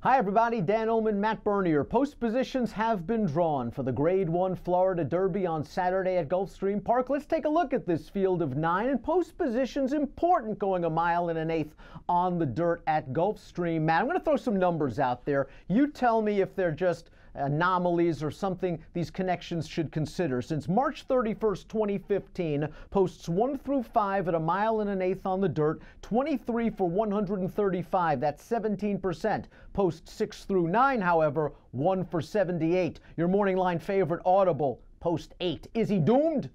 Hi everybody, Dan Illman, Matt Bernier. Post positions have been drawn for the Grade 1 Florida Derby on Saturday at Gulfstream Park. Let's take a look at this field of 9, and post positions important going a mile and an eighth on the dirt at Gulfstream. Matt, I'm going to throw some numbers out there. You tell me if they're just anomalies or something these connections should consider. Since March 31st, 2015, posts 1 through 5 at a mile and an eighth on the dirt, 23 for 135, that's 17%. Posts 6 through 9, however, 1 for 78. Your morning line favorite, Audible, post 8. Is he doomed?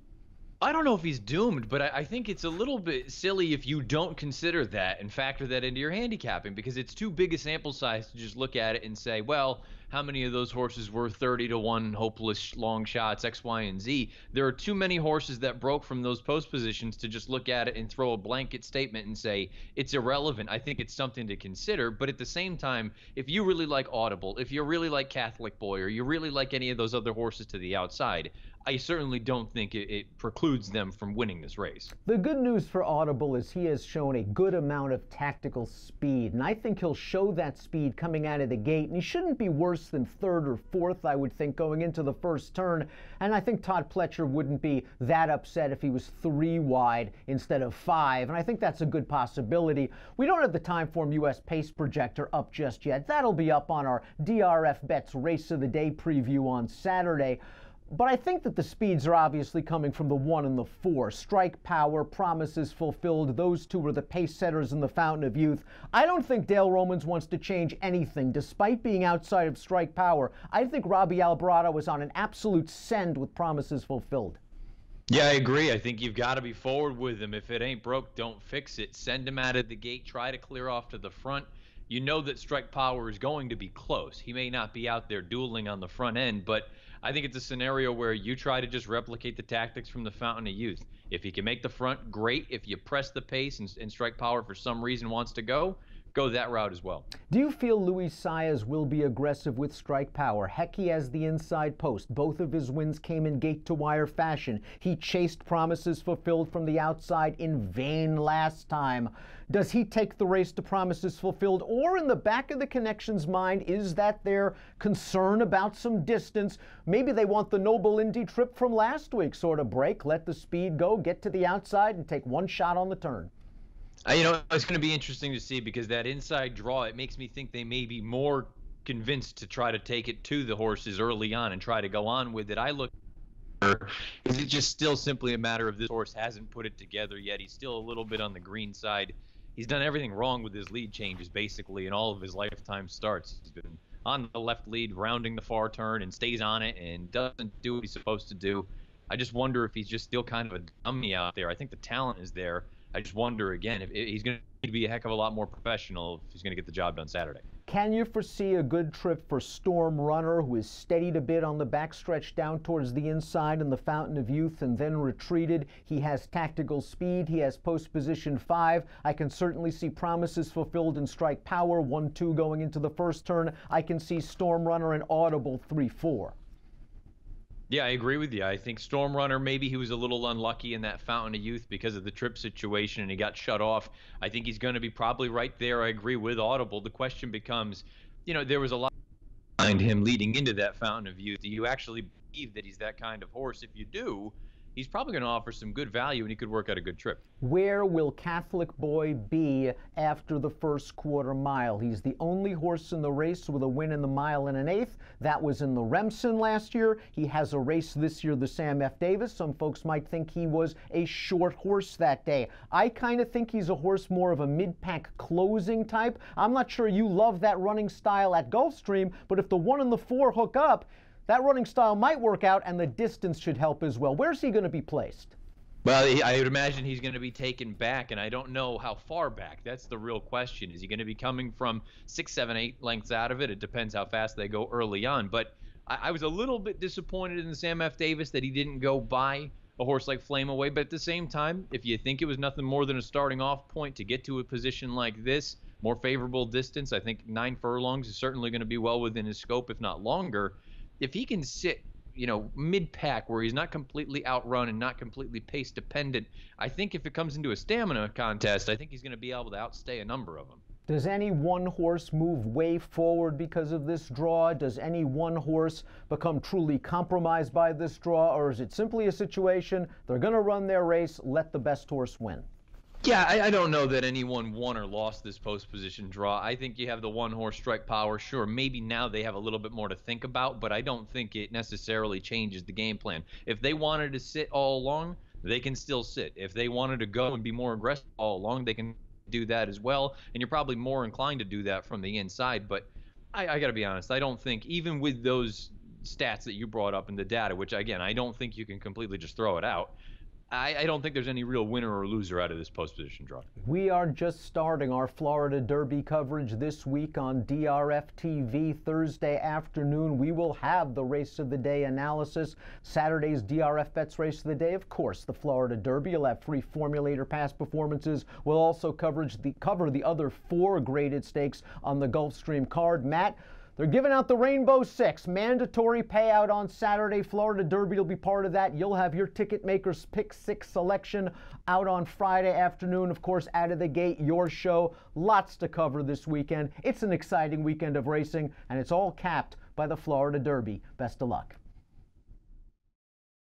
I don't know if he's doomed, but I think it's a little bit silly if you don't consider that and factor that into your handicapping, because it's too big a sample size to just look at it and say, well, how many of those horses were 30-1 hopeless long shots, X, Y, and Z? There are too many horses that broke from those post positions to just look at it and throw a blanket statement and say it's irrelevant. I think it's something to consider, but at the same time, if you really like Audible, if you really like Catholic Boy, or you really like any of those other horses to the outside, I certainly don't think it precludes them from winning this race. The good news for Audible is he has shown a good amount of tactical speed, and I think he'll show that speed coming out of the gate, and he shouldn't be worse than third or fourth, I would think, going into the first turn. And I think Todd Pletcher wouldn't be that upset if he was 3 wide instead of 5, and I think that's a good possibility. We don't have the Timeform US Pace Projector up just yet. That'll be up on our DRF Bets Race of the Day preview on Saturday. But I think that the speeds are obviously coming from the 1 and the 4. Strike Power, Promises Fulfilled, those two were the pace setters in the Fountain of Youth. I don't think Dale Romans wants to change anything, despite being outside of Strike Power. I think Robbie Alvarado was on an absolute send with Promises Fulfilled. Yeah, I agree. I think you've got to be forward with him. If it ain't broke, don't fix it. Send him out of the gate. Try to clear off to the front. You know that Strike Power is going to be close. He may not be out there dueling on the front end, but I think it's a scenario where you try to just replicate the tactics from the Fountain of Youth. If he can make the front, great. If you press the pace and Strike Power for some reason wants to go that route as well. Do you feel Luis Saez will be aggressive with Strike Power? Heck, he has the inside post. Both of his wins came in gate-to-wire fashion. He chased Promises Fulfilled from the outside in vain last time. Does he take the race to Promises Fulfilled, or in the back of the connection's mind, is that their concern about some distance? Maybe they want the Noble Indy trip from last week sort of break, let the speed go, get to the outside, and take one shot on the turn. It's going to be interesting to see, because that inside draw, it makes me think they may be more convinced to try to take it to the horses early on and try to go on with it. I look, is it just still simply a matter of this horse hasn't put it together yet? He's still a little bit on the green side. He's done everything wrong with his lead changes, basically, in all of his lifetime starts. He's been on the left lead, rounding the far turn, and stays on it and doesn't do what he's supposed to do. I just wonder if he's just still kind of a dummy out there. I think the talent is there. I just wonder, again, if he's going to be a heck of a lot more professional if he's going to get the job done Saturday. Can you foresee a good trip for Storm Runner, who is steadied a bit on the backstretch down towards the inside in the Fountain of Youth and then retreated? He has tactical speed. He has post position 5. I can certainly see Promises Fulfilled and Strike Power 1-2 going into the first turn. I can see Storm Runner and Audible 3-4. Yeah, I agree with you. I think Storm Runner, maybe he was a little unlucky in that Fountain of Youth because of the trip situation and he got shut off. I think he's going to be probably right there. I agree with Audible. The question becomes, there was a lot behind him leading into that Fountain of Youth. Do you actually believe that he's that kind of horse? If you do, he's probably going to offer some good value and he could work out a good trip. Where will Catholic Boy be after the first quarter mile? He's the only horse in the race with a win in the mile and an eighth. That was in the Remsen last year. He has a race this year, the Sam F. Davis. Some folks might think he was a short horse that day. I kind of think he's a horse more of a mid-pack closing type. I'm not sure you love that running style at Gulfstream, but if the 1 and the 4 hook up, that running style might work out, and the distance should help as well. Where's he going to be placed? Well, I would imagine he's going to be taken back, and I don't know how far back. That's the real question. Is he going to be coming from 6, 7, 8 lengths out of it? It depends how fast they go early on. But I was a little bit disappointed in Sam F. Davis that he didn't go by a horse like Flame Away. But at the same time, if you think it was nothing more than a starting off point to get to a position like this, more favorable distance, I think 9 furlongs is certainly going to be well within his scope, if not longer. If he can sit, mid-pack where he's not completely outrun and not completely pace dependent, I think if it comes into a stamina contest, I think he's going to be able to outstay a number of them. Does any one horse move way forward because of this draw? Does any one horse become truly compromised by this draw? Or is it simply a situation, they're going to run their race, let the best horse win? Yeah, I don't know that anyone won or lost this post position draw. I think you have the one horse Strike Power. Sure, maybe now they have a little bit more to think about, but I don't think it necessarily changes the game plan. If they wanted to sit all along, they can still sit. If they wanted to go and be more aggressive all along, they can do that as well. And you're probably more inclined to do that from the inside. But I got to be honest, I don't think, even with those stats that you brought up in the data, which again, I don't think you can completely just throw it out, I don't think there's any real winner or loser out of this post position draw. We are just starting our Florida Derby coverage this week on DRFTV. Thursday afternoon, we will have the race of the day analysis. Saturday's DRF Bets race of the day, of course, the Florida Derby. You'll have free formulator pass performances. We'll also cover the other 4 graded stakes on the Gulfstream card. Matt, they're giving out the Rainbow Six, mandatory payout on Saturday. Florida Derby will be part of that. You'll have your ticket maker's pick 6 selection out on Friday afternoon. Of course, out of the gate, your show. Lots to cover this weekend. It's an exciting weekend of racing, and it's all capped by the Florida Derby. Best of luck.